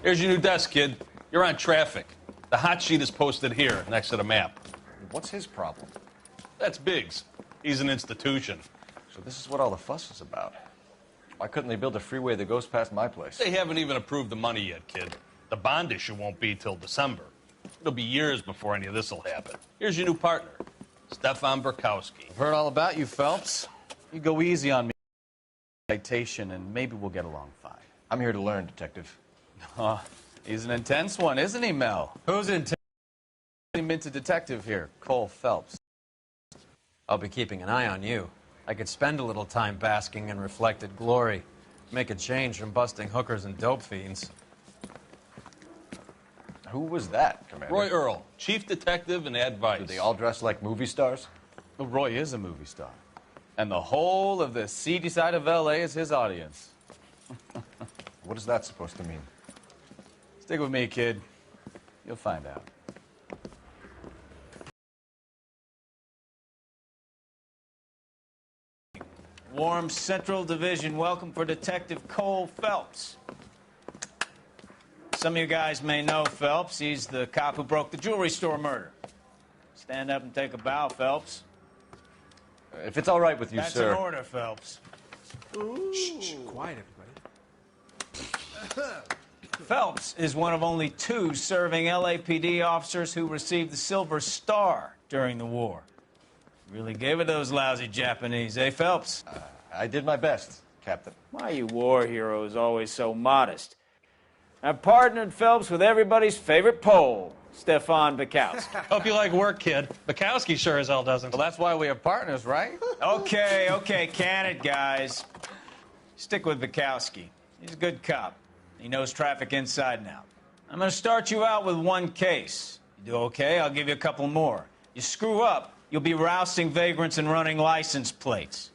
Here's your new desk, kid. You're on traffic. The hot sheet is posted here, next to the map. What's his problem? That's Biggs. He's an institution. So this is what all the fuss is about. Why couldn't they build a freeway that goes past my place? They haven't even approved the money yet, kid. The bond issue won't be till December. It'll be years before any of this will happen. Here's your new partner, Stefan Burkowski. I've heard all about you, Phelps. You go easy on me. Citation, and maybe we'll get along fine. I'm here to learn, Detective. He's an intense one, isn't he, Mel? Who's intense? Minted detective here, Cole Phelps. I'll be keeping an eye on you. I could spend a little time basking in reflected glory. Make a change from busting hookers and dope fiends. Who was that, Commander? Roy Earl, chief detective and advice. Do they all dress like movie stars? Well, Roy is a movie star. And the whole of the seedy side of L.A. is his audience. What is that supposed to mean? Stick with me, kid. You'll find out. Warm Central Division, welcome for Detective Cole Phelps. Some of you guys may know Phelps. He's the cop who broke the jewelry store murder. Stand up and take a bow, Phelps. If it's all right with you, That's sir. an order, Phelps. Shh, quiet, everybody. Phelps is one of only 2 serving LAPD officers who received the Silver Star during the war. Really gave it those lousy Japanese, eh, Phelps? I did my best, Captain. Why are you war heroes always so modest? I've partnered Phelps with everybody's favorite Pole, Stefan Burkowski. Hope you like work, kid. Bukowski sure as hell doesn't. Well, that's why we have partners, right? Okay, can it, guys. Stick with Burkowski. He's a good cop. He knows traffic inside and out. I'm going to start you out with 1 case. You do okay, I'll give you a couple more. You screw up, you'll be rousting vagrants and running license plates.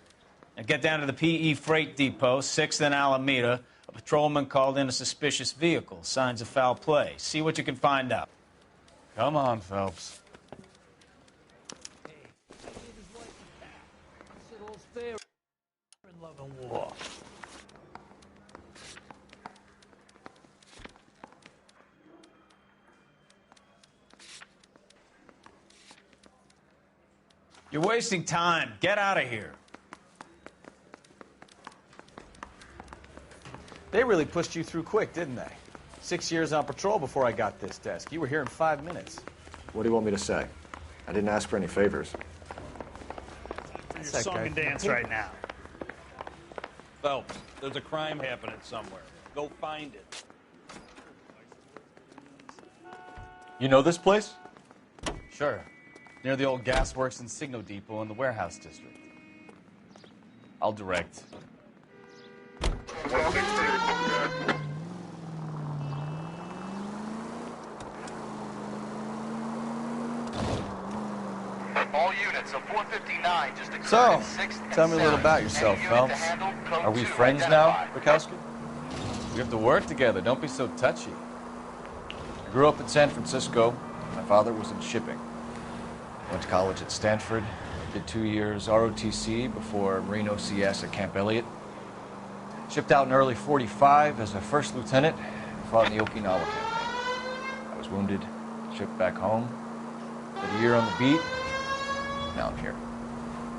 Now get down to the PE Freight Depot, 6th and Alameda. A patrolman called in a suspicious vehicle. Signs of foul play. See what you can find out. Come on, Phelps. You're wasting time. Get out of here. They really pushed you through quick, didn't they? 6 years on patrol before I got this desk. You were here in 5 minutes. What do you want me to say? I didn't ask for any favors. Your song and dance right now. Phelps, there's a crime happening somewhere. Go find it. You know this place? Sure. Near the old gasworks and Signo Depot in the warehouse district. I'll direct. All units of 459 just occurred So, in 6th and tell me a little 7th. about yourself, Any unit to Phelps. handle code Are we 2 friends now, identified. Burkowski? We have to work together. Don't be so touchy. I grew up in San Francisco. My father was in shipping. Went to college at Stanford. Did 2 years ROTC before Marine OCS at Camp Elliott. Shipped out in early '45 as a first lieutenant. Fought in the Okinawa campaign. I was wounded. Shipped back home. Did a year on the beat. Now I'm here.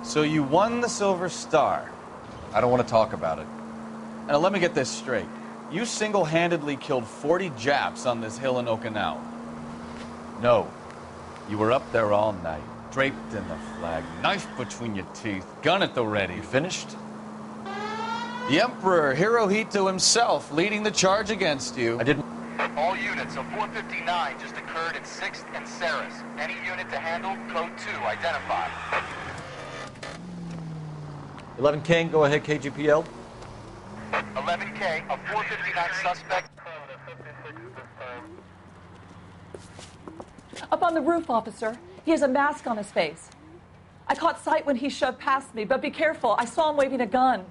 So you won the Silver Star. I don't want to talk about it. Now let me get this straight. You single-handedly killed 40 Japs on this hill in Okinawa. No. You were up there all night, draped in the flag, knife between your teeth, gun at the ready. You finished? The Emperor Hirohito himself leading the charge against you. I didn't. All units of 459 just occurred in 6th and Saris. Any unit to handle code 2 identified. 11 King, go ahead, KGPL. 11K, a 459 suspect. Up on the roof, officer. He has a mask on his face. I caught sight when he shoved past me, but be careful. I saw him waving a gun.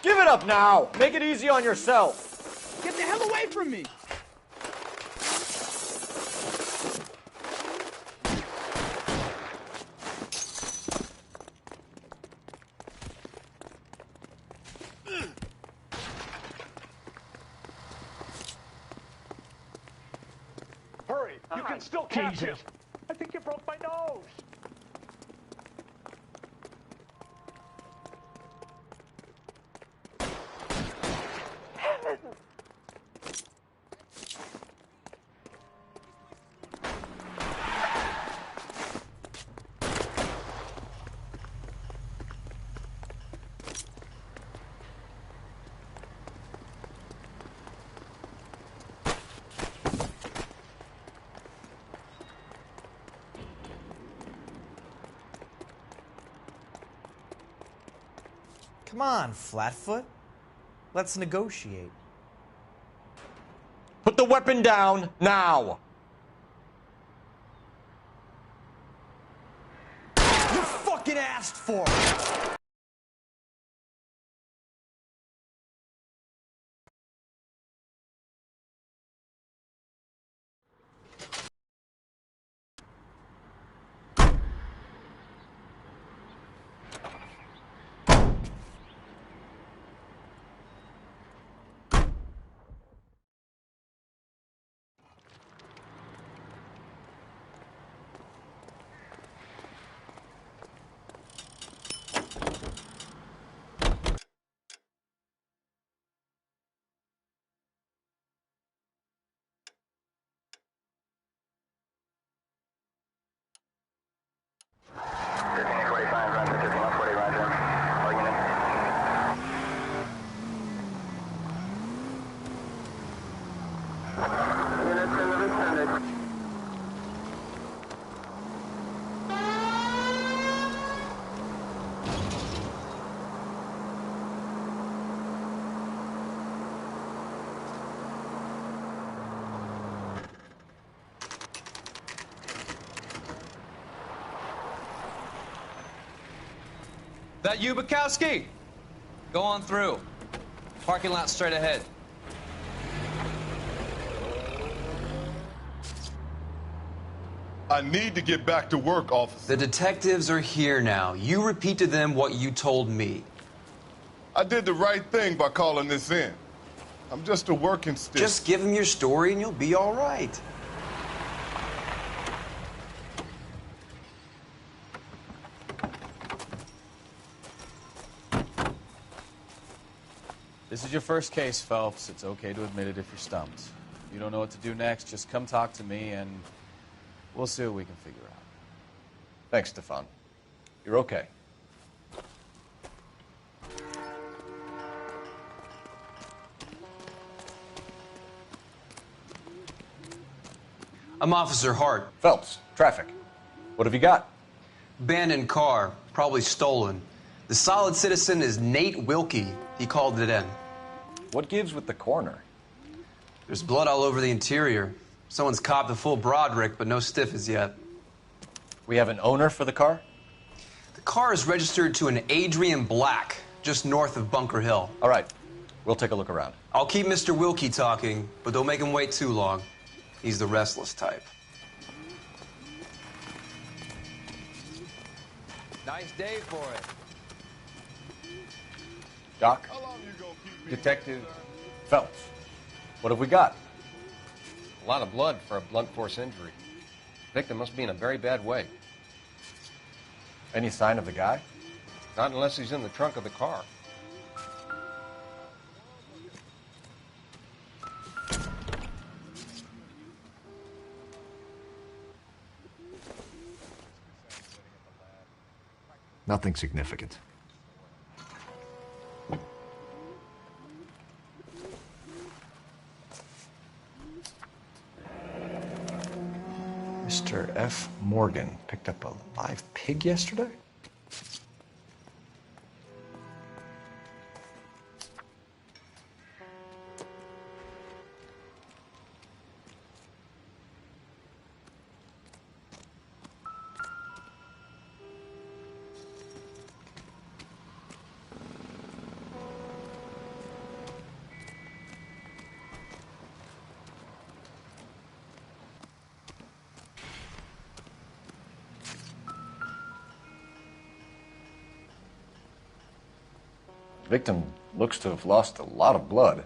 Give it up now! Make it easy on yourself! Get the hell hell away from me! Hurry! You can still catch him! I think you broke my nose! Come on, Flatfoot. Let's negotiate. Put the weapon down, now! You fucking asked for it! That you, Bukowski? Go on through. Parking lot straight ahead. I need to get back to work, officer. The detectives are here now. You repeat to them what you told me. I did the right thing by calling this in. I'm just a working stick. Just give them your story and you'll be all right. This is your first case, Phelps. It's okay to admit it if you're stumped. If you don't know what to do next, just come talk to me and we'll see what we can figure out. Thanks, Stefan. You're okay. I'm Officer Hart. Phelps, traffic. What have you got? Abandoned car, probably stolen. The solid citizen is Nate Wilkie. He called it in. What gives with the coroner? There's blood all over the interior. Someone's copped a full Broderick, but no stiff as yet. We have an owner for the car? The car is registered to an Adrian Black, just north of Bunker Hill. All right. We'll take a look around. I'll keep Mr. Wilkie talking, but don't make him wait too long. He's the restless type. Nice day for it. Doc? How long you gonna keep me? Detective Phelps. What have we got? A lot of blood for a blunt force injury. Victim must be in a very bad way. Any sign of the guy? Not unless he's in the trunk of the car. Nothing significant. Mr. F. Morgan picked up a live pig yesterday? The victim looks to have lost a lot of blood.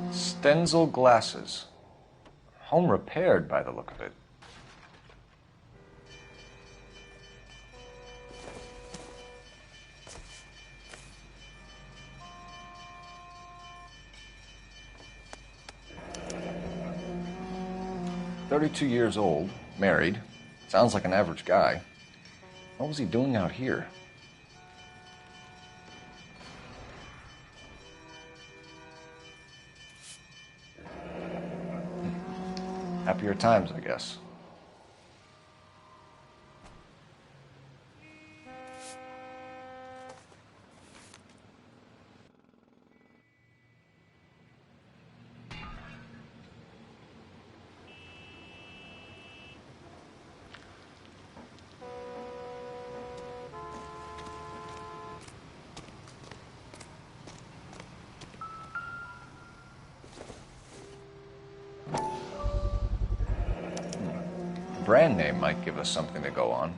Stenzel glasses. Home repaired by the look of it. "32 years old, married. Sounds like an average guy. What was he doing out here?" Happier times, I guess. Brand name might give us something to go on.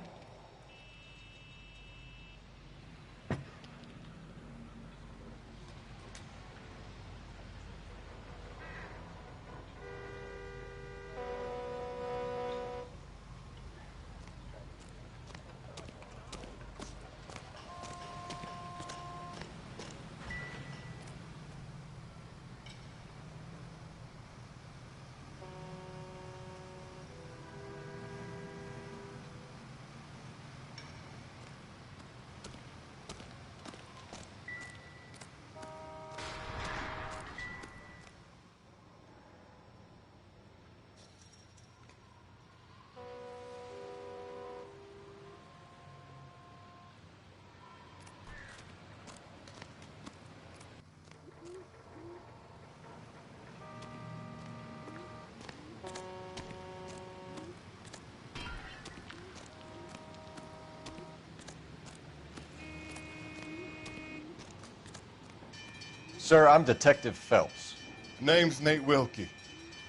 Sir, I'm Detective Phelps. Name's Nate Wilkie.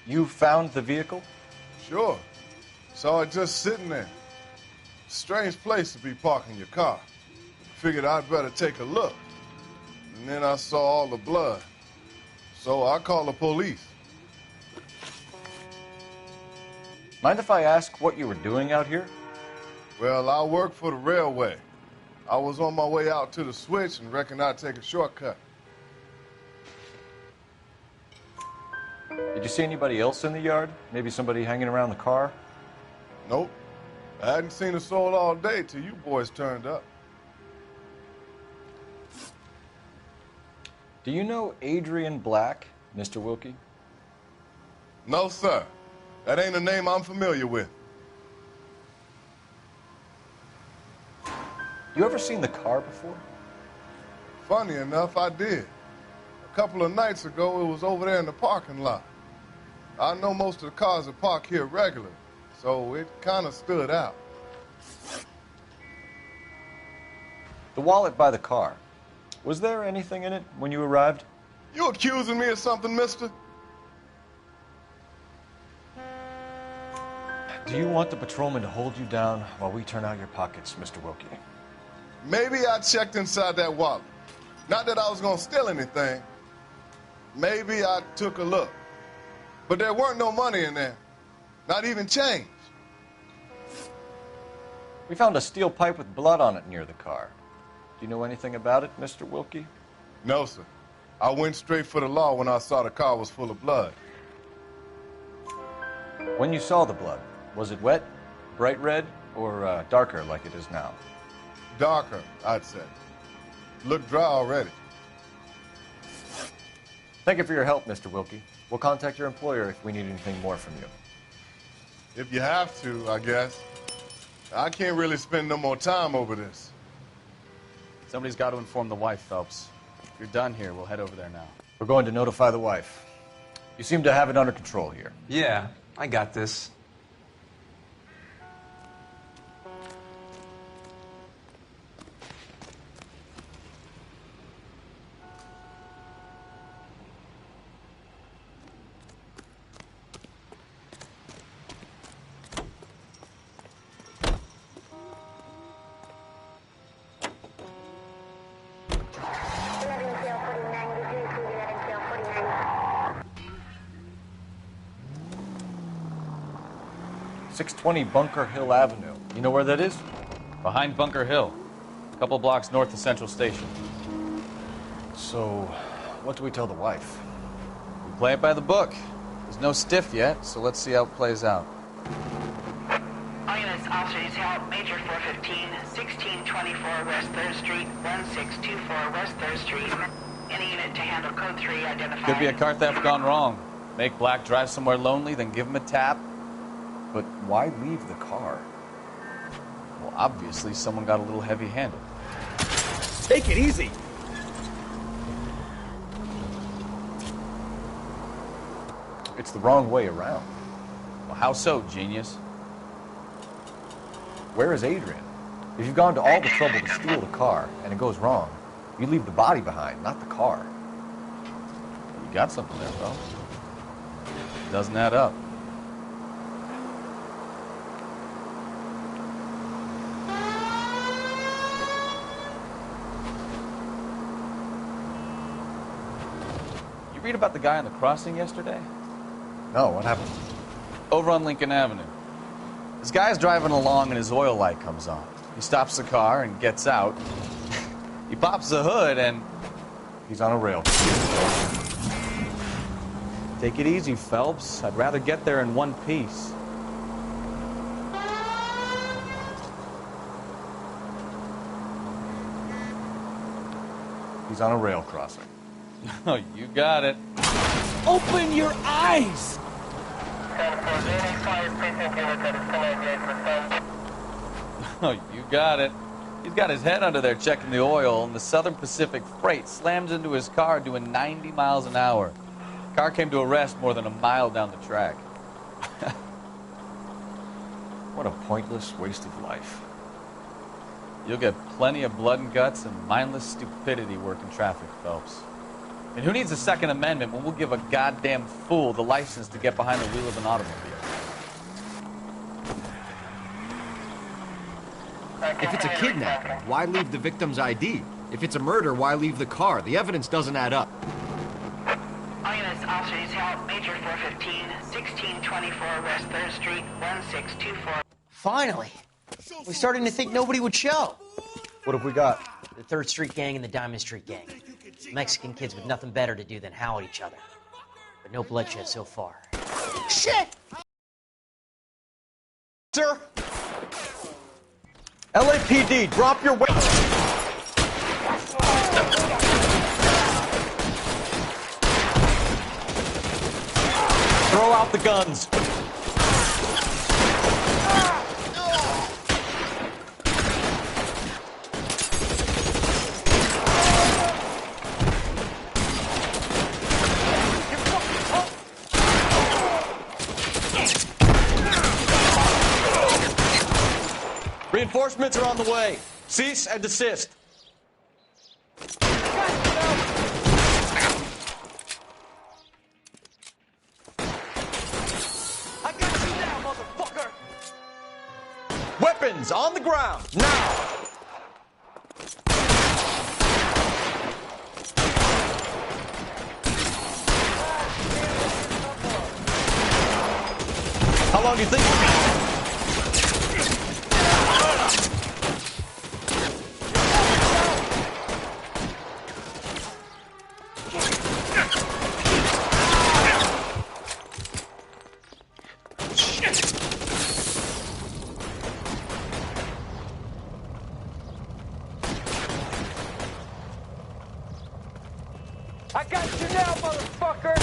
You found the vehicle? Sure. Saw it just sitting there. Strange place to be parking your car. Figured I'd better take a look. And then I saw all the blood. So I called the police. Mind if I ask what you were doing out here? Well, I work for the railway. I was on my way out to the switch and reckoned I'd take a shortcut. Did you see anybody else in the yard? Maybe somebody hanging around the car? Nope. I hadn't seen a soul all day till you boys turned up. Do you know Adrian Black, Mr. Wilkie? No, sir. That ain't a name I'm familiar with. You ever seen the car before? Funny enough, I did. A couple of nights ago, it was over there in the parking lot. I know most of the cars are parked here regularly, so it kind of stood out. The wallet by the car. Was there anything in it when you arrived? You accusing me of something, mister? Do you want the patrolman to hold you down while we turn out your pockets, Mr. Wilkie? Maybe I checked inside that wallet. Not that I was going to steal anything. Maybe I took a look. But there weren't no money in there. Not even change. We found a steel pipe with blood on it near the car. Do you know anything about it, Mr. Wilkie? No, sir. I went straight for the law when I saw the car was full of blood. When you saw the blood, was it wet, bright red, or darker like it is now? Darker, I'd say. Looked dry already. Thank you for your help, Mr. Wilkie. We'll contact your employer if we need anything more from you. If you have to, I guess. I can't really spend no more time over this. Somebody's got to inform the wife, Phelps. If you're done here, we'll head over there now. We're going to notify the wife. You seem to have it under control here. Yeah, I got this. 620 Bunker Hill Avenue. You know where that is? Behind Bunker Hill. A couple blocks north of Central Station. So, what do we tell the wife? We play it by the book. There's no stiff yet, so let's see how it plays out. All units, officers help. Major 415, 1624 West 3rd Street, 1624 West 3rd Street. Any unit to handle code 3 identified. Could be a car theft gone wrong. Make Black drive somewhere lonely, then give him a tap. But why leave the car? Well, obviously, someone got a little heavy-handed. Take it easy. It's the wrong way around. Well, how so, genius? Where is Adrian? If you've gone to all the trouble to steal the car and it goes wrong, you leave the body behind, not the car. You got something there, fellas. Doesn't add up. You read about the guy on the crossing yesterday? No, what happened? Over on Lincoln Avenue. This guy's driving along and his oil light comes on. He stops the car and gets out. He pops the hood and... he's on a rail. Take it easy, Phelps. I'd rather get there in one piece. He's on a rail crossing. Oh, you got it. Open your eyes! Oh, you got it. He's got his head under there checking the oil, and the Southern Pacific Freight slams into his car doing 90 miles an hour. Car came to a rest more than a mile down the track. What a pointless waste of life. You'll get plenty of blood and guts and mindless stupidity working traffic, Phelps. And who needs the Second Amendment when we'll give a goddamn fool the license to get behind the wheel of an automobile? If it's a kidnapping, why leave the victim's ID? If it's a murder, why leave the car? The evidence doesn't add up. All units, officers help. Major 415, 1624 West 3rd Street, 1624. Finally. We're starting to think nobody would show. What have we got? The 3rd Street Gang and the Diamond Street Gang. Mexican kids with nothing better to do than howl at each other. But no bloodshed so far. Shit! Sir? LAPD, drop your weapon! Throw out the guns. Reinforcements are on the way. Cease and desist. Weapons on the ground, now! How long do you think? I got you now, motherfucker!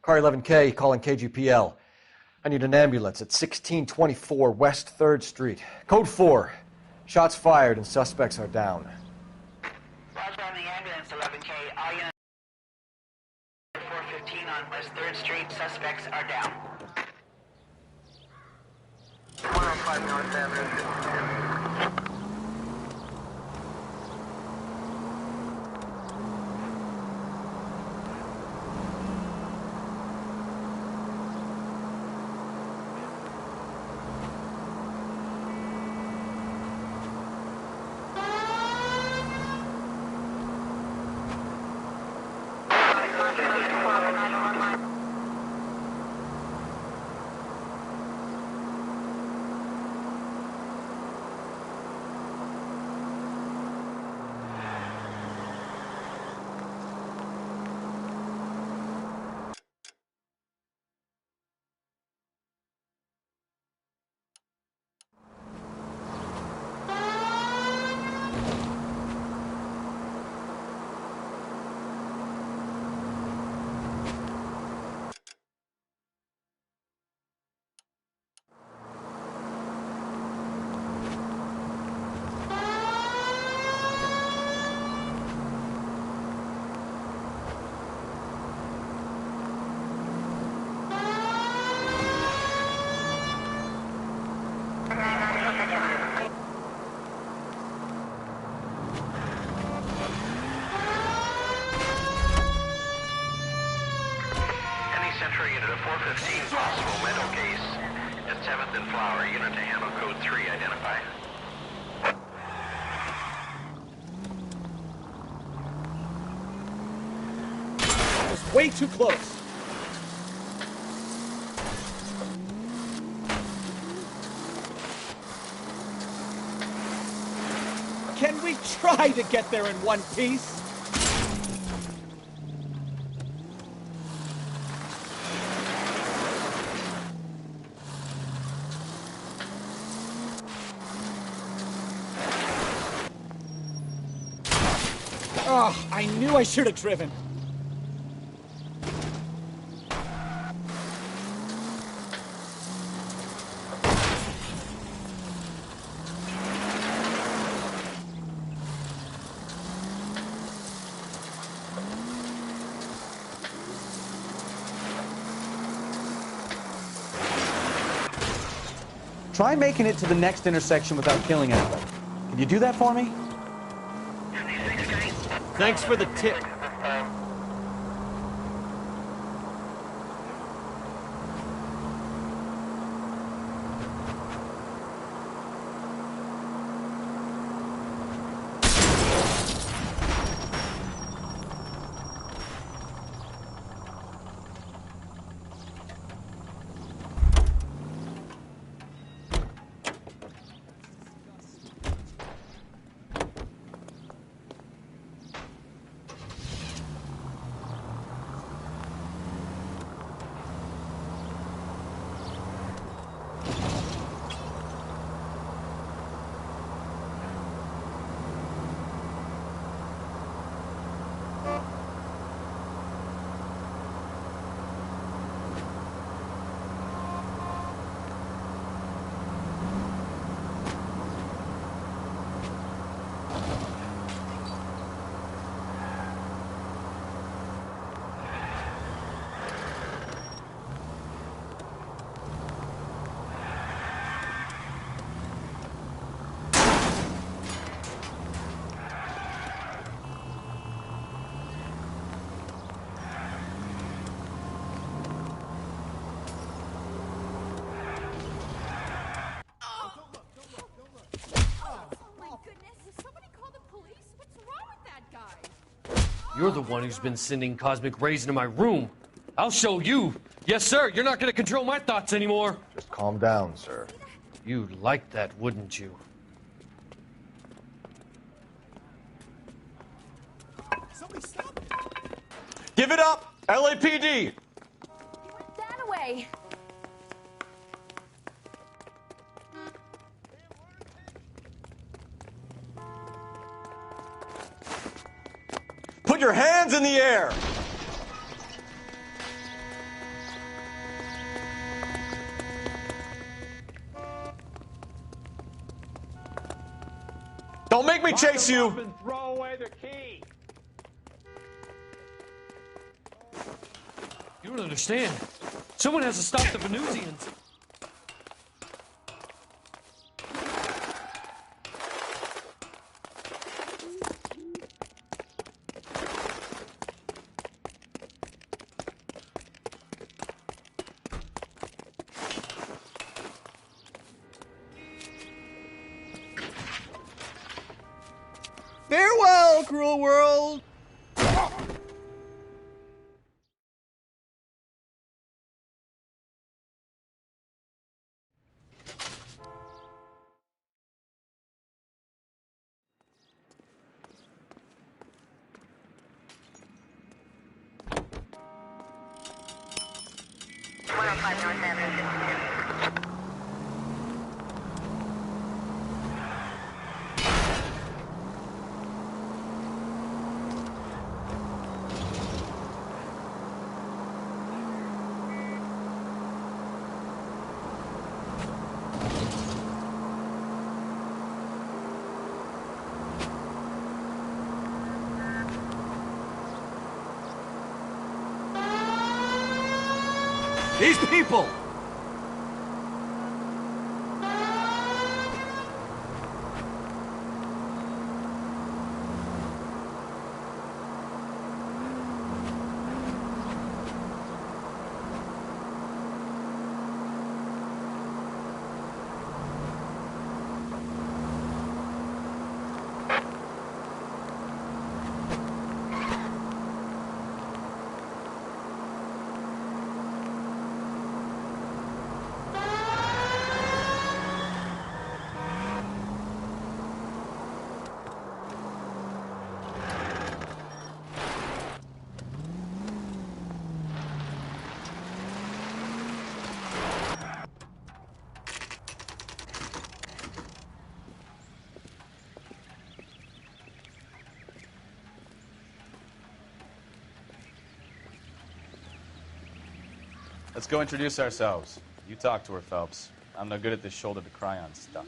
Car 11K, calling KGPL. I need an ambulance at 1624 West 3rd Street. Code 4. Shots fired and suspects are down. Roger on the ambulance, 11K. All units, 415 on West 3rd Street. Suspects are down. 105 North Avenue. Century unit of 415, possible mental case at 7th and Flower. Unit to handle code 3, identify. That was way too close. Can we try to get there in one piece? Oh, I knew I should have driven. Try making it to the next intersection without killing anybody. Can you do that for me? Thanks for the tip. You're the one who's been sending cosmic rays into my room. I'll show you. Yes, sir. You're not going to control my thoughts anymore. Just calm down, sir. You'd like that, wouldn't you? Give it up! LAPD! That away. Put your hands in the air! Don't make me chase you! And throw away the key. You don't understand. Someone has to stop the Venusians. Farewell, cruel world. 105 North Avenue, 52. These people! Let's go introduce ourselves. You talk to her, Phelps. I'm no good at this shoulder to cry on stuff.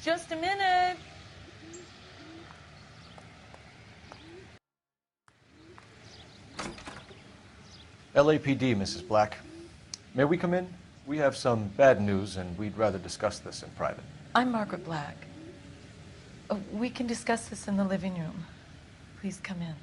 Just a minute. LAPD, Mrs. Black. May we come in? We have some bad news, and we'd rather discuss this in private. I'm Margaret Black. We can discuss this in the living room. Please come in.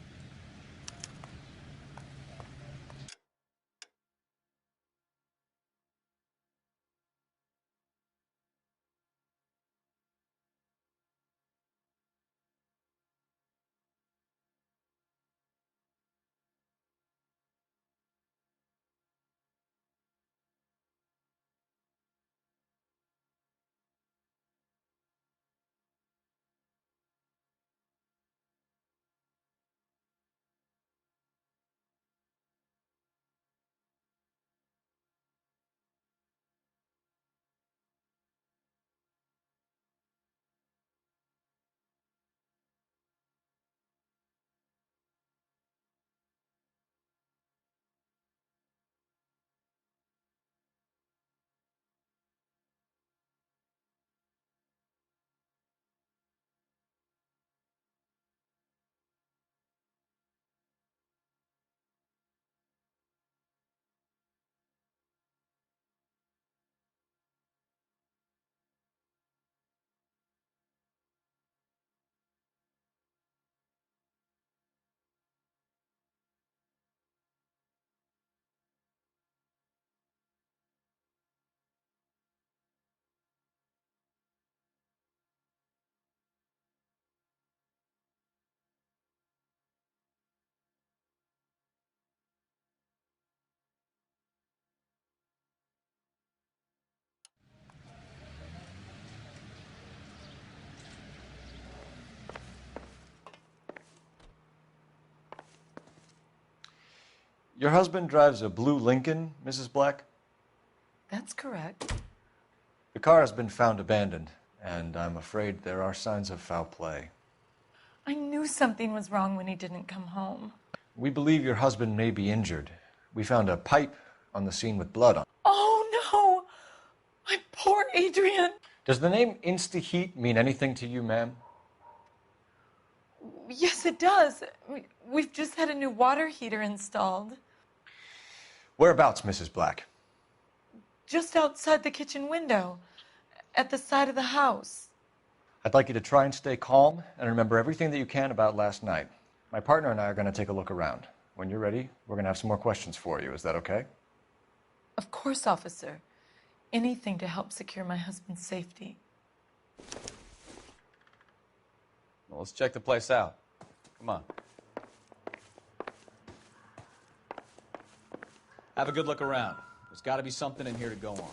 Your husband drives a blue Lincoln, Mrs. Black? That's correct. The car has been found abandoned, and I'm afraid there are signs of foul play. I knew something was wrong when he didn't come home. We believe your husband may be injured. We found a pipe on the scene with blood on it. Oh, no! My poor Adrian! Does the name Insta-Heat mean anything to you, ma'am? Yes, it does. We've just had a new water heater installed. Whereabouts, Mrs. Black? Just outside the kitchen window, at the side of the house. I'd like you to try and stay calm and remember everything that you can about last night. My partner and I are going to take a look around. When you're ready, we're going to have some more questions for you. Is that okay? Of course, officer. Anything to help secure my husband's safety. Well, let's check the place out. Come on. Have a good look around. There's got to be something in here to go on.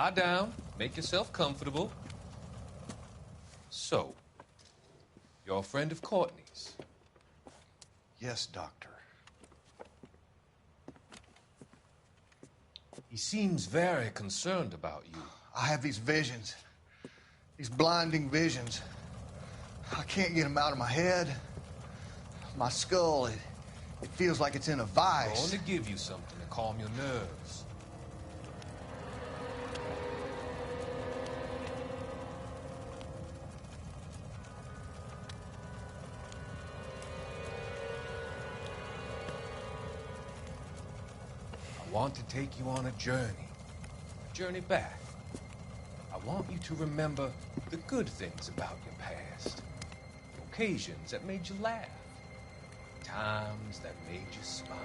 lie down, make yourself comfortable. So, you're a friend of Courtney's? Yes, Doctor. He seems very concerned about you. I have these visions. These blinding visions. I can't get them out of my head. My skull, it feels like it's in a I'm vice. going to give you something to calm your nerves. I want to take you on a journey back. I want you to remember the good things about your past, occasions that made you laugh, times that made you smile.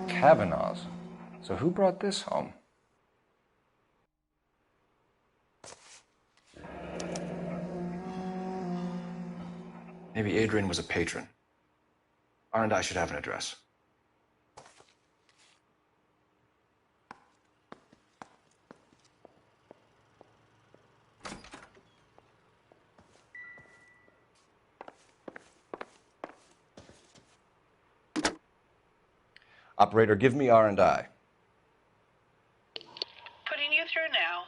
Kavanaugh's. So who brought this home? Maybe Adrian was a patron. R and I should have an address. Operator, give me R&I. Putting you through now.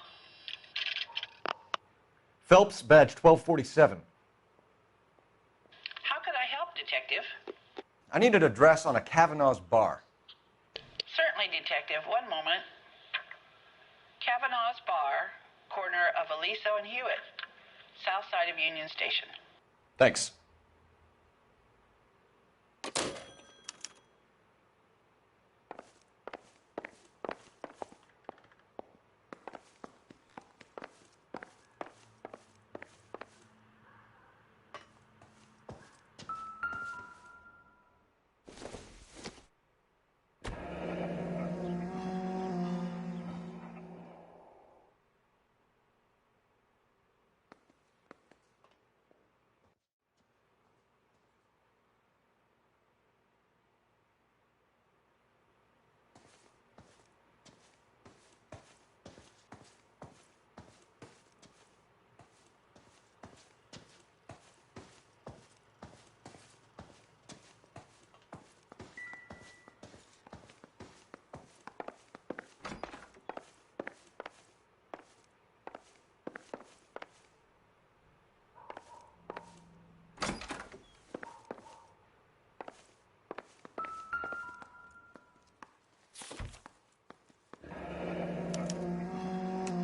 Phelps, badge 1247. How could I help, Detective? I need an address on a Kavanaugh's bar. Certainly, Detective. One moment. Kavanaugh's Bar, corner of Aliso and Hewitt, south side of Union Station. Thanks.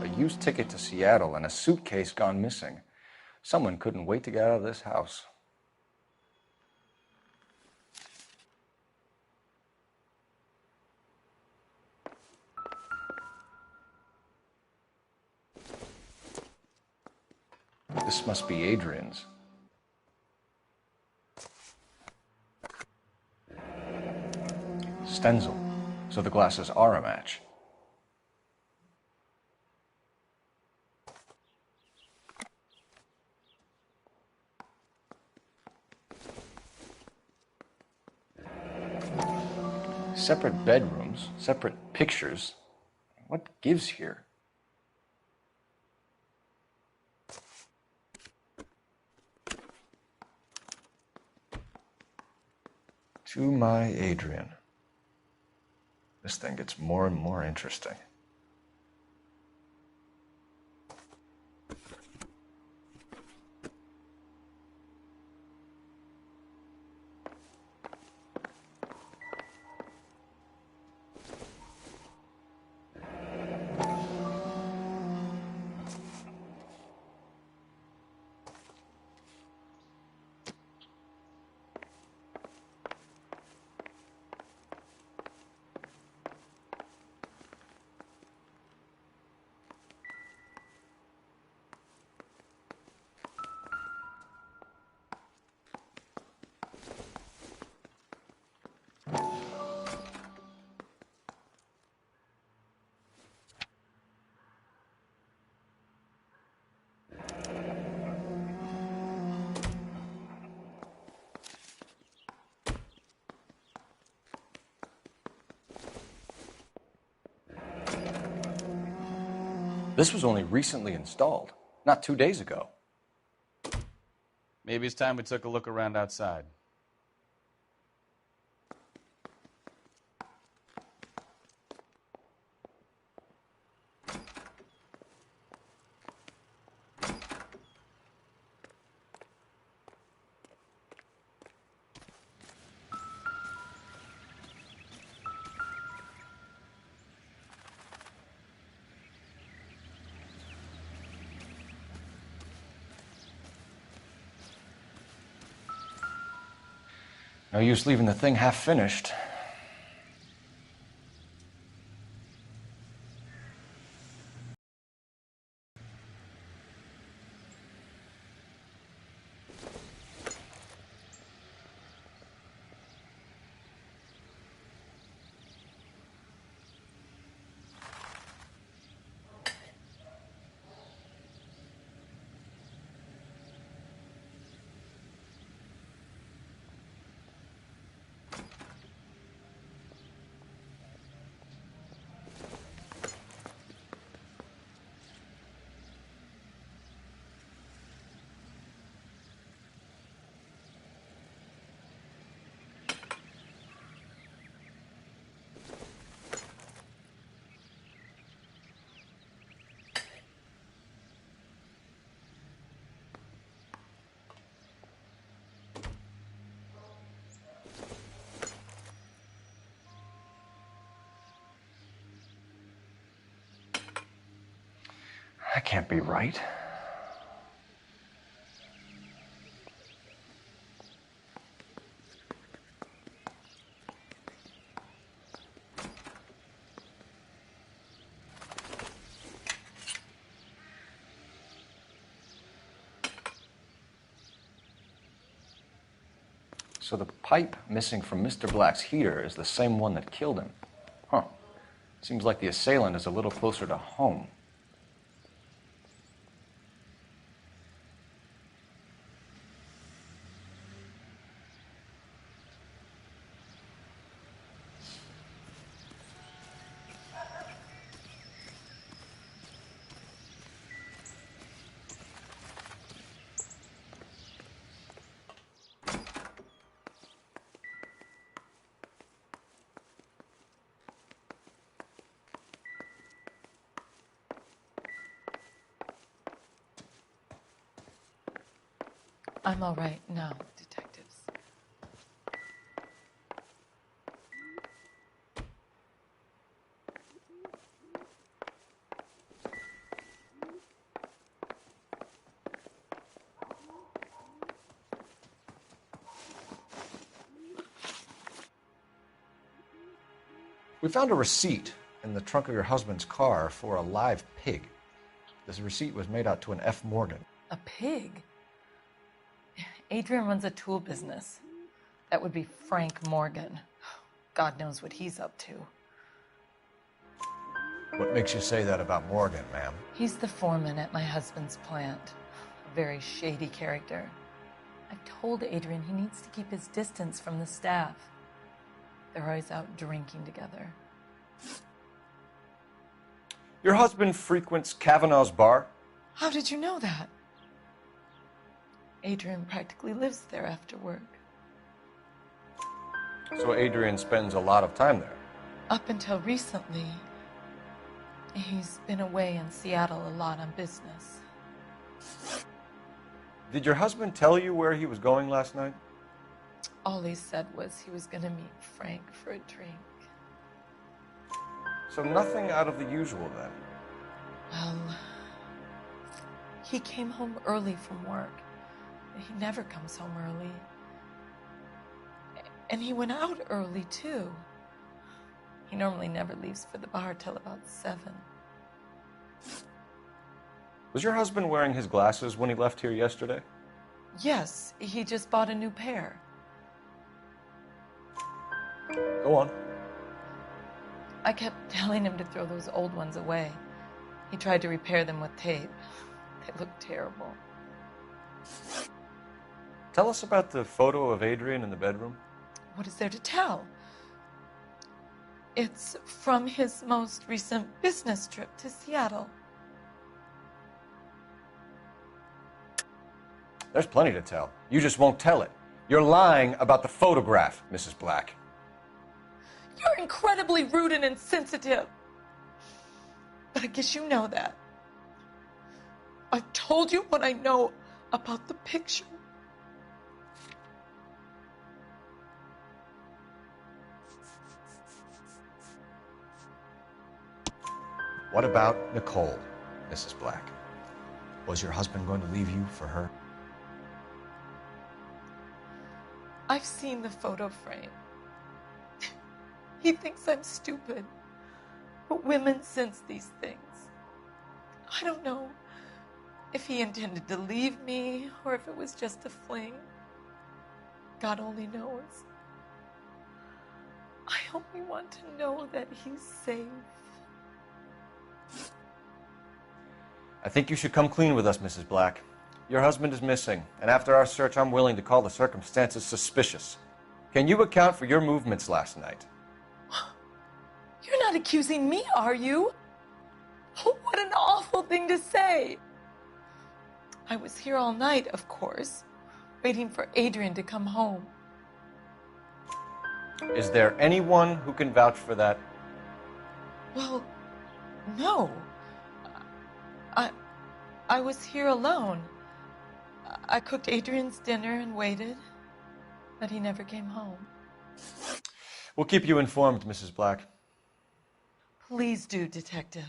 A used ticket to Seattle and a suitcase gone missing. Someone couldn't wait to get out of this house. This must be Adrian's. Stenzel. So the glasses are a match. Separate bedrooms, separate pictures. What gives here? To my Adrian. This thing gets more and more interesting. This was only recently installed, not 2 days ago. Maybe it's time we took a look around outside. No use leaving the thing half finished. That can't be right. So the pipe missing from Mr. Black's heater is the same one that killed him. Huh. Seems like the assailant is a little closer to home. I'm all right now, detectives. We found a receipt in the trunk of your husband's car for a live pig. This receipt was made out to an F. Morgan. A pig? Adrian runs a tool business. That would be Frank Morgan. God knows what he's up to. What makes you say that about Morgan, ma'am? He's the foreman at my husband's plant. A very shady character. I've told Adrian he needs to keep his distance from the staff. They're always out drinking together. Your husband frequents Kavanaugh's bar? How did you know that? Adrian practically lives there after work. So Adrian spends a lot of time there? Up until recently, he's been away in Seattle a lot on business. Did your husband tell you where he was going last night? All he said was he was going to meet Frank for a drink. So nothing out of the usual then? Well, he came home early from work. He never comes home early. And he went out early, too. He normally never leaves for the bar till about 7. Was your husband wearing his glasses when he left here yesterday? Yes, he just bought a new pair. Go on. I kept telling him to throw those old ones away. He tried to repair them with tape. They look terrible. Tell us about the photo of Adrian in the bedroom. What is there to tell? It's from his most recent business trip to Seattle. There's plenty to tell. You just won't tell it. You're lying about the photograph, Mrs. Black. You're incredibly rude and insensitive. But I guess you know that. I've told you what I know about the picture. What about Nicole, Mrs. Black? Was your husband going to leave you for her? I've seen the photo frame. He thinks I'm stupid. But women sense these things. I don't know if he intended to leave me or if it was just a fling. God only knows. I only want to know that he's safe. I think you should come clean with us, Mrs. Black. Your husband is missing, and after our search, I'm willing to call the circumstances suspicious. Can you account for your movements last night? You're not accusing me, are you? Oh, what an awful thing to say. I was here all night, of course, waiting for Adrian to come home. Is there anyone who can vouch for that? Well, no. I was here alone. I cooked Adrian's dinner and waited, but he never came home. We'll keep you informed, Mrs. Black. Please do, Detective.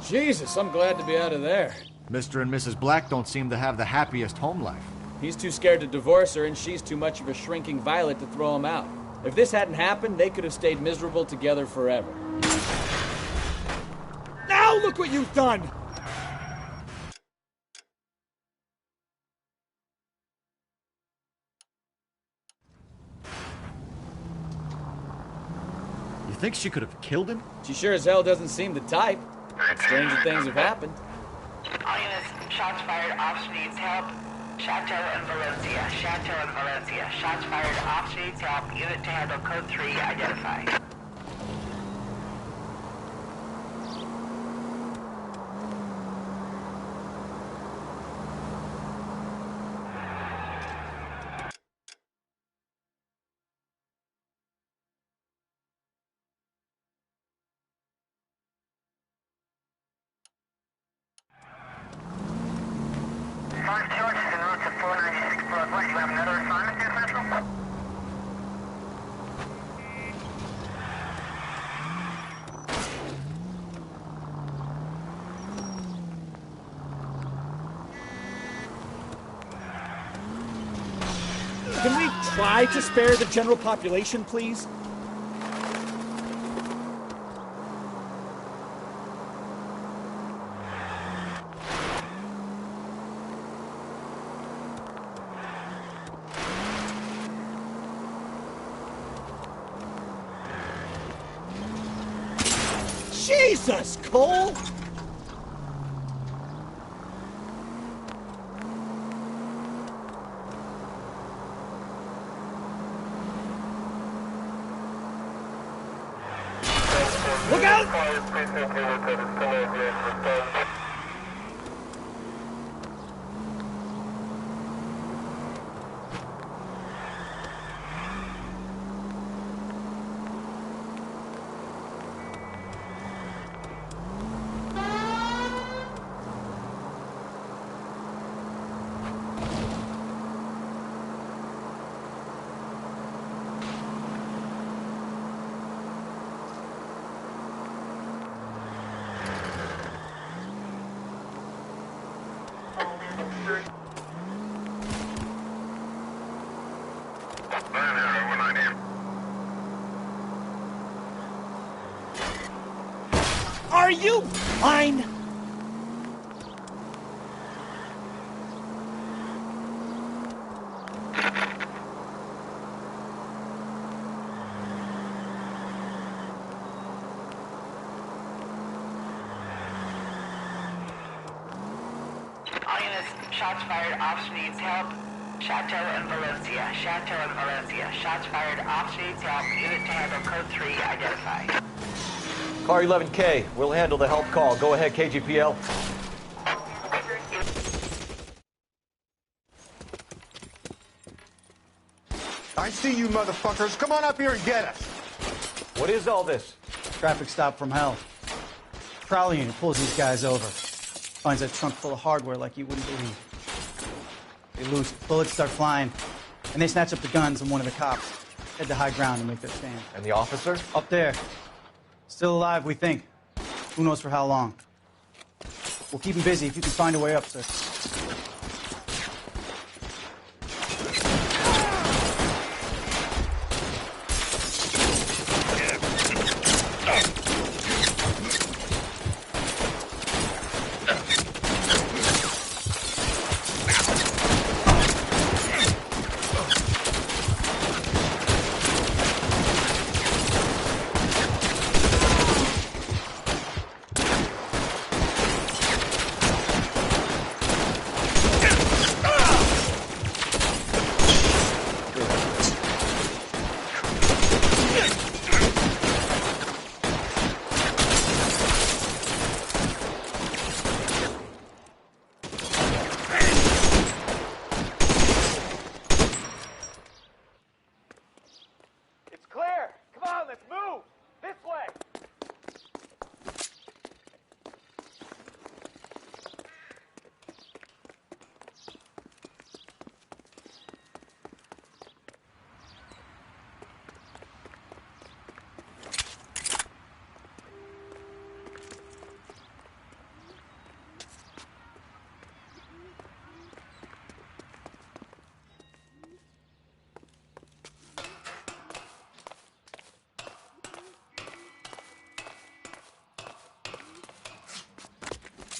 Jesus, I'm glad to be out of there. Mr. and Mrs. Black don't seem to have the happiest home life. He's too scared to divorce her, and she's too much of a shrinking violet to throw him out. If this hadn't happened, they could have stayed miserable together forever. Now look what you've done! You think she could have killed him? She sure as hell doesn't seem the type. Stranger things have happened. All units, shots fired, officer needs help. Chateau and Valencia, Chateau and Valencia. Shots fired, officer needs help. Unit to handle code 3, identify. Can we try to spare the general population, please? Jesus, Cole! Look out! Are you blind? All units, shots fired, officer needs help. Chateau and Valencia. Chateau and Valencia. Shots fired, officer needs help. Unit to handle code 3 identified. Car 11K, we'll handle the help call. Go ahead, KGPL. I see you motherfuckers. Come on up here and get us. What is all this? Traffic stop from hell. Prowler unit pulls these guys over. Finds a trunk full of hardware like you wouldn't believe. They lose. Bullets start flying. And they snatch up the guns and one of the cops. Head to high ground and make their stand. And the officer? Up there. Still alive, we think. Who knows for how long. We'll keep him busy if you can find a way up, sir. It's clear. Come on, let's move. This way.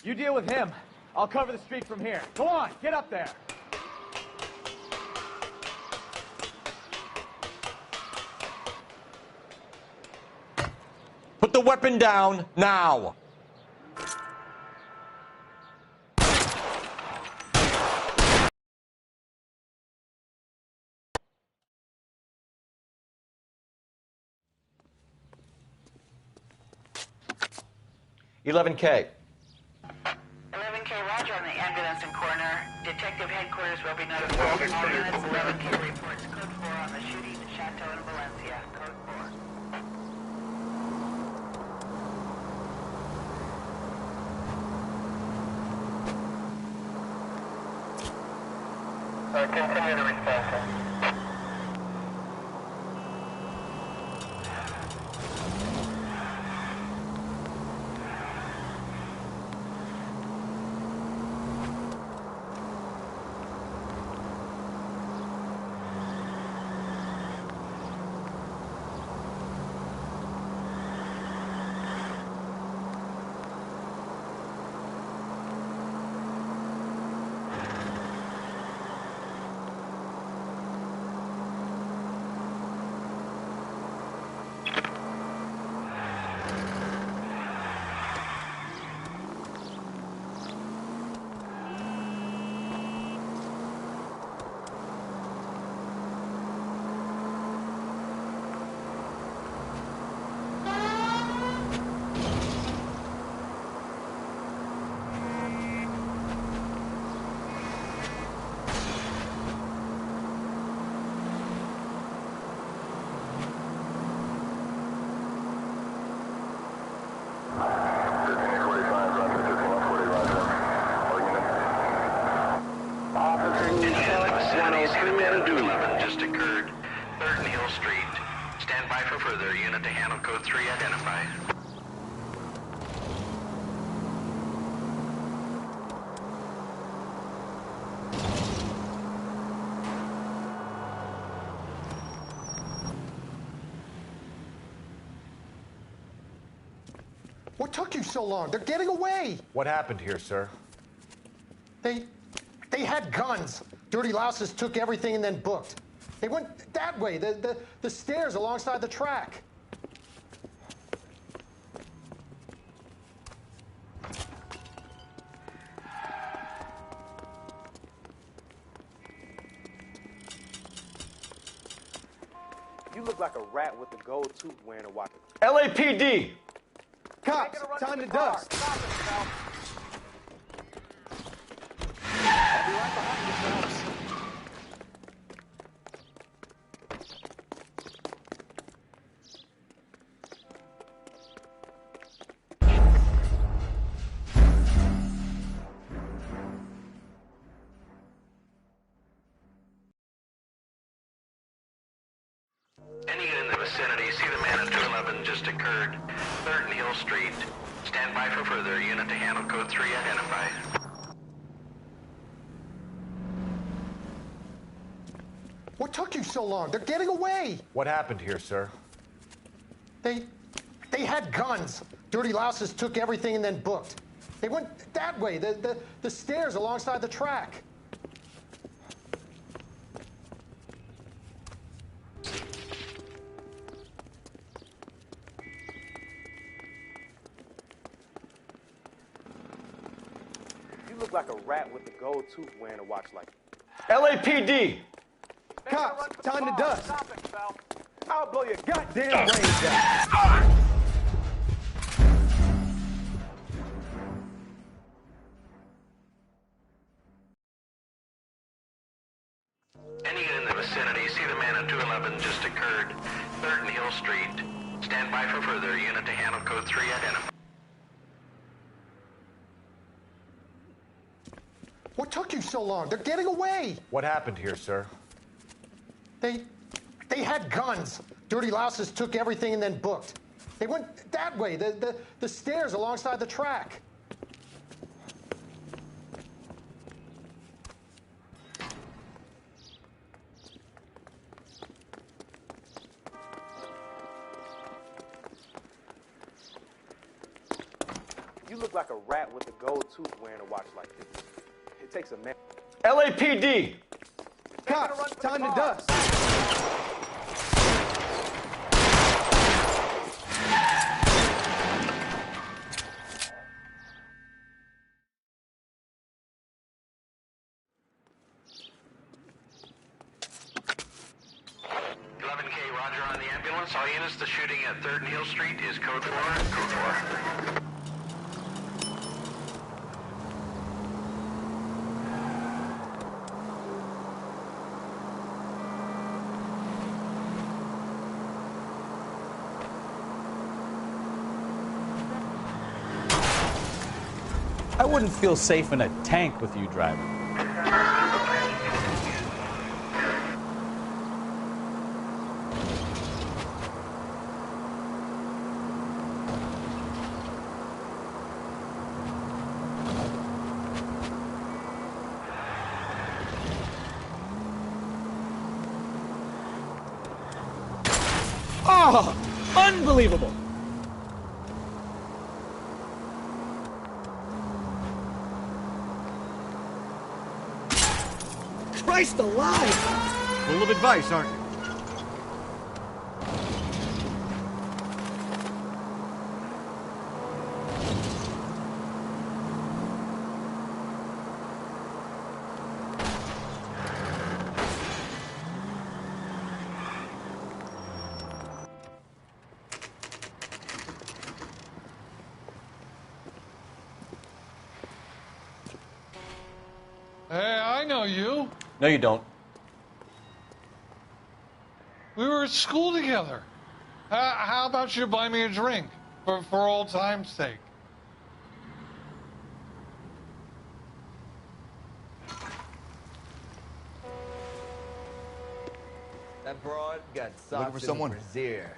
You deal with him. I'll cover the street from here. Go on, get up there. Put the weapon down, now! $11K. 11K, roger on the ambulance and coroner. Detective headquarters will be notified. All units, 11K reports code 4 on the shooting at Chateau and Valencia. Code 4. Continue to respond, sir. Just occurred. 3rd and Hill Street. Stand by for further. Unit to handle code 3 identified. What took you so long? They're getting away. What happened here, sir? They had guns. Dirty louses took everything and then booked. They went that way, the stairs alongside the track. You look like a rat with a gold tooth wearing a watch. LAPD! Cops, time to dust. Stop it, pal. I'll be right behind you, fellas. Any unit in the vicinity, see the man at 211 just occurred. 3rd and Hill Street. Stand by for further. Unit to handle code 3 identified. What took you so long? They're getting away. What happened here, sir? They had guns. Dirty louses took everything and then booked. They went that way, the stairs alongside the track. You look like a rat with a gold tooth wearing a watch like LAPD! Cops, time to dust. Stop it, pal. I'll blow your goddamn brains out. Any unit in the vicinity, see the man at 211 just occurred. 3rd and Hill Street. Stand by for further. Unit to handle code 3 identified. What took you so long? They're getting away. What happened here, sir? They had guns. Dirty louses took everything and then booked. They went that way, the stairs alongside the track. You look like a rat with a gold tooth wearing a watch like this. It takes a man. LAPD! Cops, time to dust. Roger on the ambulance. All units, the shooting at 3rd and Hill Street is code 4. Code 4. I wouldn't feel safe in a tank with you driving. Oh, unbelievable. Christ alive! Full of advice, aren't you? Hey, I know you. No, you don't. We were at school together. How about you buy me a drink for old time's sake? That broad got Looking socks for in someone? the brassiere.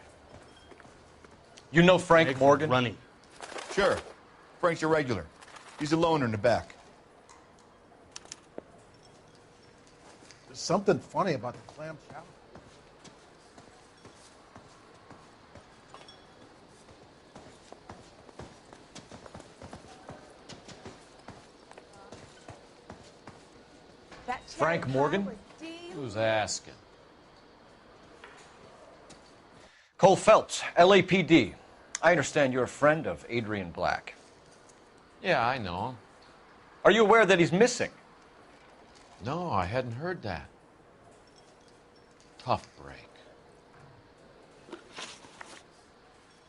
You know Frank Morgan? Running. Sure. Frank's your regular. He's a loner in the back. There's something funny about the clam chowder. Frank Morgan? Who's asking? Cole Phelps, LAPD. I understand you're a friend of Adrian Black. Yeah, I know him. Are you aware that he's missing? No, I hadn't heard that. Tough break.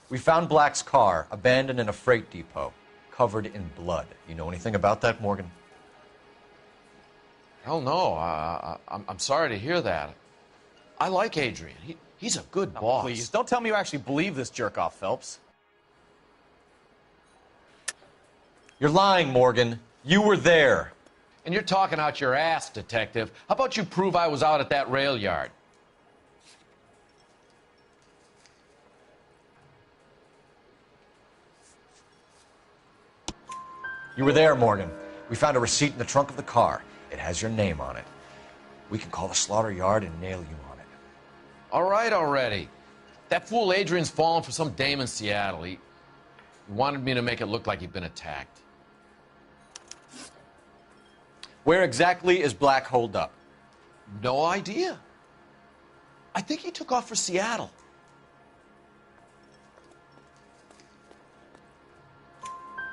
We found Black's car abandoned in a freight depot, covered in blood. You know anything about that, Morgan? Hell no. I'm sorry to hear that. I like Adrian. He's a good boss. Please, don't tell me you actually believe this jerk-off, Phelps. You're lying, Morgan. You were there. And you're talking out your ass, detective. How about you prove I was out at that rail yard? You were there, Morgan. We found a receipt in the trunk of the car. It has your name on it. We can call the slaughter yard and nail you on it. All right already. That fool Adrian's fallen for some dame in Seattle. He wanted me to make it look like he'd been attacked. Where exactly is Black holed up? No idea. I think he took off for Seattle.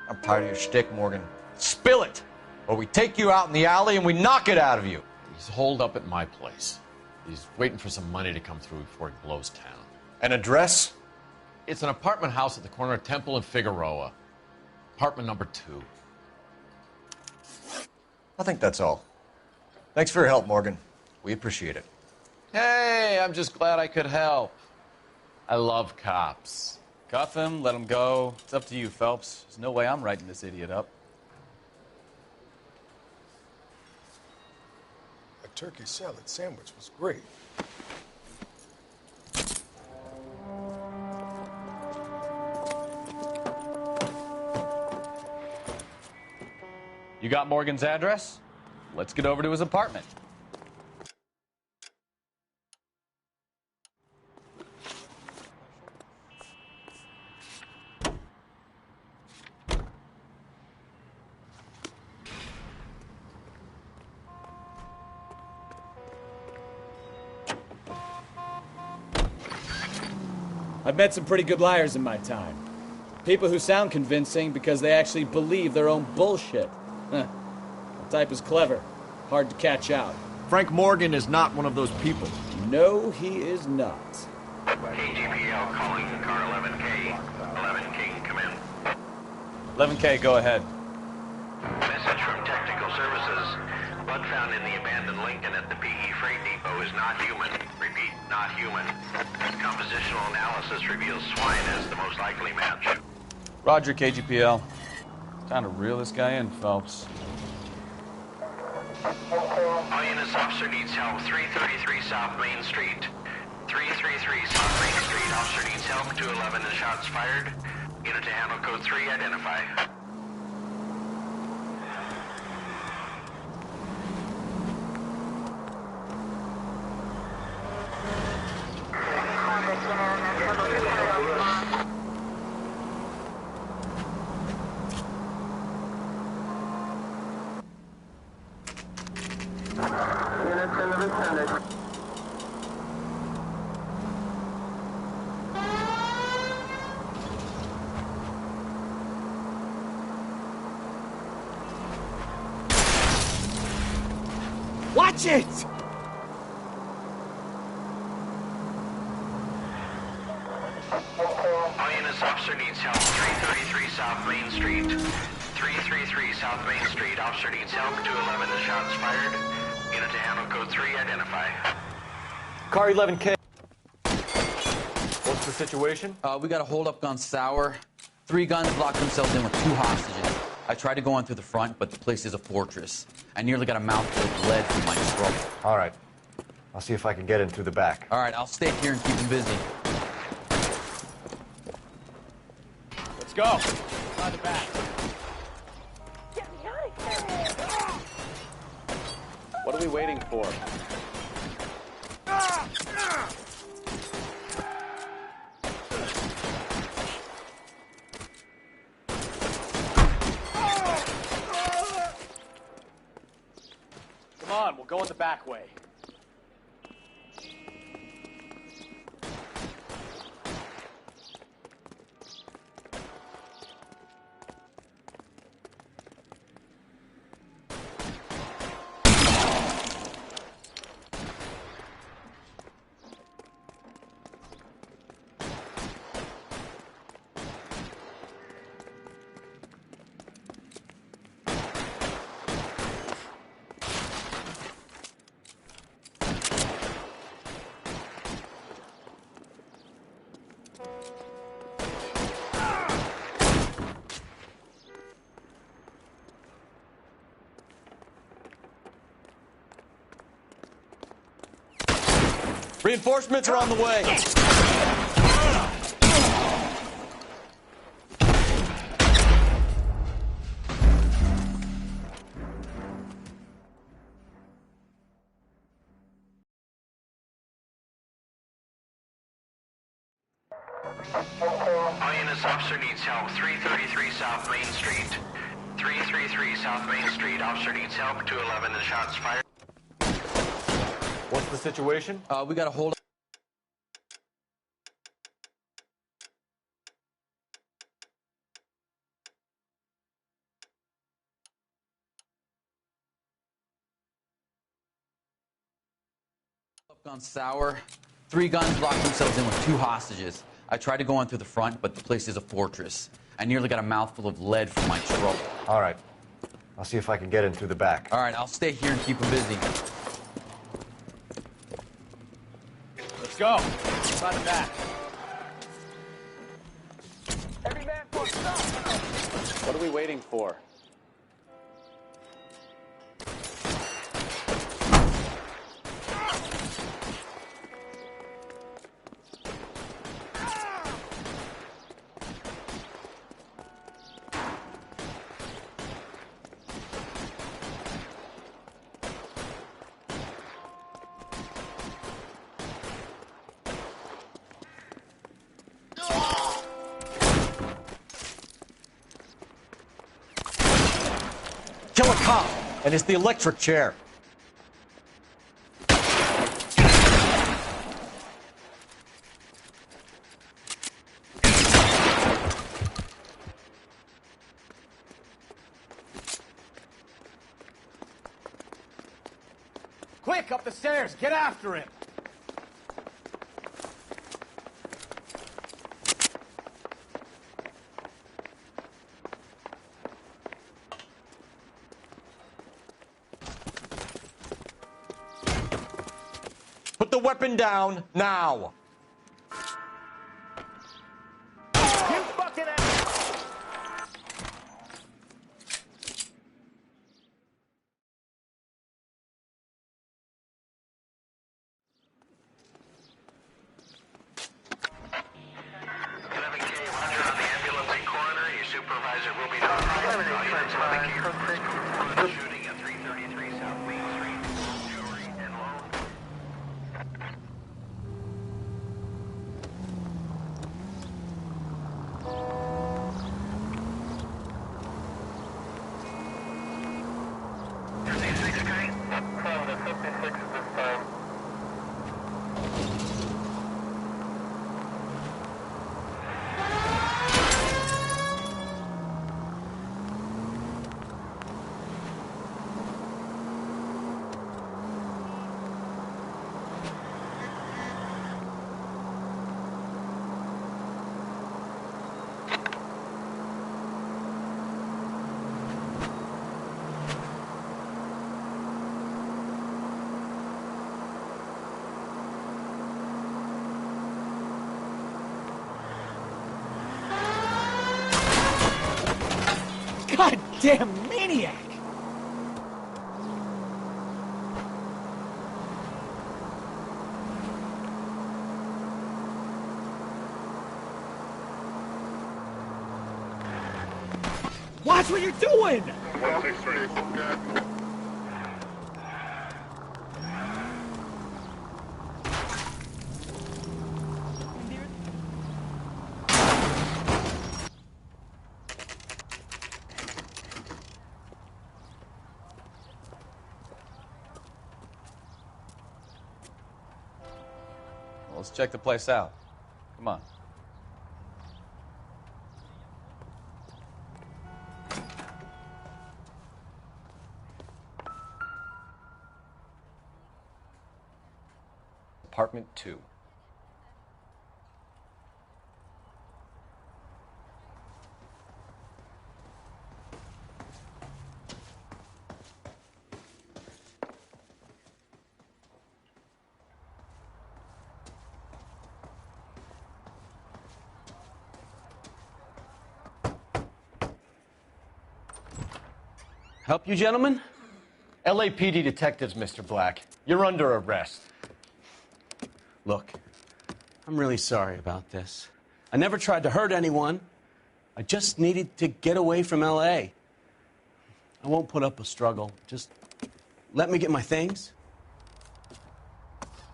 I'm tired of your shtick, Morgan. Spill it, or we take you out in the alley and we knock it out of you. He's holed up at my place. He's waiting for some money to come through before he blows town. An address? It's an apartment house at the corner of Temple and Figueroa. Apartment number 2. I think that's all. Thanks for your help, Morgan. We appreciate it. Hey, I'm just glad I could help. I love cops. Cuff him, let him go. It's up to you, Phelps. There's no way I'm writing this idiot up. A turkey salad sandwich was great. You got Morgan's address? Let's get over to his apartment. I've met some pretty good liars in my time. People who sound convincing because they actually believe their own bullshit. The type is clever, hard to catch out. Frank Morgan is not one of those people. No, he is not. KGPL calling car 11K. 11K, come in. 11K, go ahead. Message from Technical Services. Blood found in the abandoned Lincoln at the PE Freight Depot is not human. Repeat, not human. Compositional analysis reveals swine as the most likely match. Roger, KGPL. Time to reel this guy in, Phelps. All units, officer needs help. 333 South Main Street. 333 South Main Street. Officer needs help. 211 and shots fired. Unit to handle code 3, identify. Watch it! All units, officer needs help. 333 South Main Street. 333 South Main Street. Officer needs help. 211 and shots fired. Unit to handle code 3, identify. Car 11K. What's the situation? We got a hold-up gun sour. 3 guns locked themselves in with 2 hostages. I tried to go in through the front, but the place is a fortress. I nearly got a mouthful of lead through my throat. All right. I'll see if I can get in through the back. All right, I'll stay here and keep him busy. Let's go. On the back. Get me out of here! What are we waiting for? Come on, we'll back way. Reinforcements are on the way. All units, officer needs help. 333 South Main Street. 333 South Main Street. Officer needs help. 211 and shots fired. What's the situation? We got a hold of... Gone sour. 3 guns locked themselves in with 2 hostages. I tried to go on through the front, but the place is a fortress. I nearly got a mouthful of lead from my trouble. All right. I'll see if I can get in through the back. All right, I'll stay here and keep them busy. Let's go. By the back. Every man for stop. What are we waiting for? Kill a cop, and it's the electric chair. Quick, up the stairs. Get after him. Put the weapon down, now! You fucking ass! Supervisor will be notified. All units 11K report shooting at 333 South Main Street. Jewelry and loan. Goddamn maniac! Watch what you're doing! 163. Let's check the place out. Come on. Apartment 2. Help you, gentlemen? LAPD detectives, Mr. Black. You're under arrest. Look, I'm really sorry about this. I never tried to hurt anyone. I just needed to get away from L.A. I won't put up a struggle. Just let me get my things.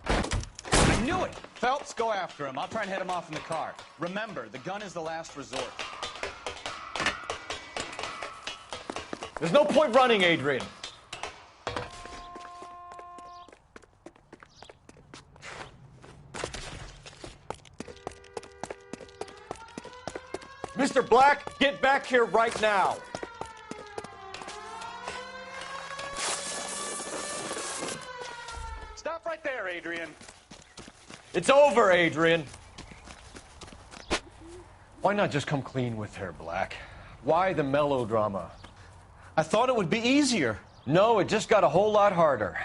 I knew it! Phelps, go after him. I'll try and head him off in the car. Remember, the gun is the last resort. There's no point running, Adrian. Mr. Black, get back here right now. Stop right there, Adrian. It's over, Adrian. Why not just come clean with her, Black? Why the melodrama? I thought it would be easier. No, it just got a whole lot harder.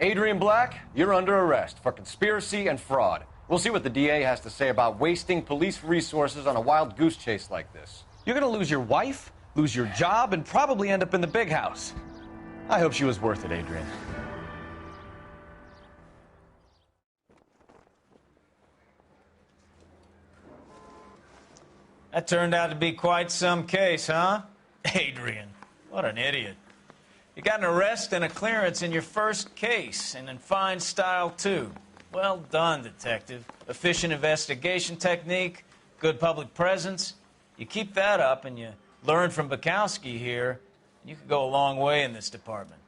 Adrian Black, you're under arrest for conspiracy and fraud. We'll see what the DA has to say about wasting police resources on a wild goose chase like this. You're gonna lose your wife, lose your job, and probably end up in the big house. I hope she was worth it, Adrian. That turned out to be quite some case, huh? Adrian, what an idiot. You got an arrest and a clearance in your first case, and in fine style, too. Well done, detective. Efficient investigation technique, good public presence. You keep that up and you learn from Bukowski here, you could go a long way in this department.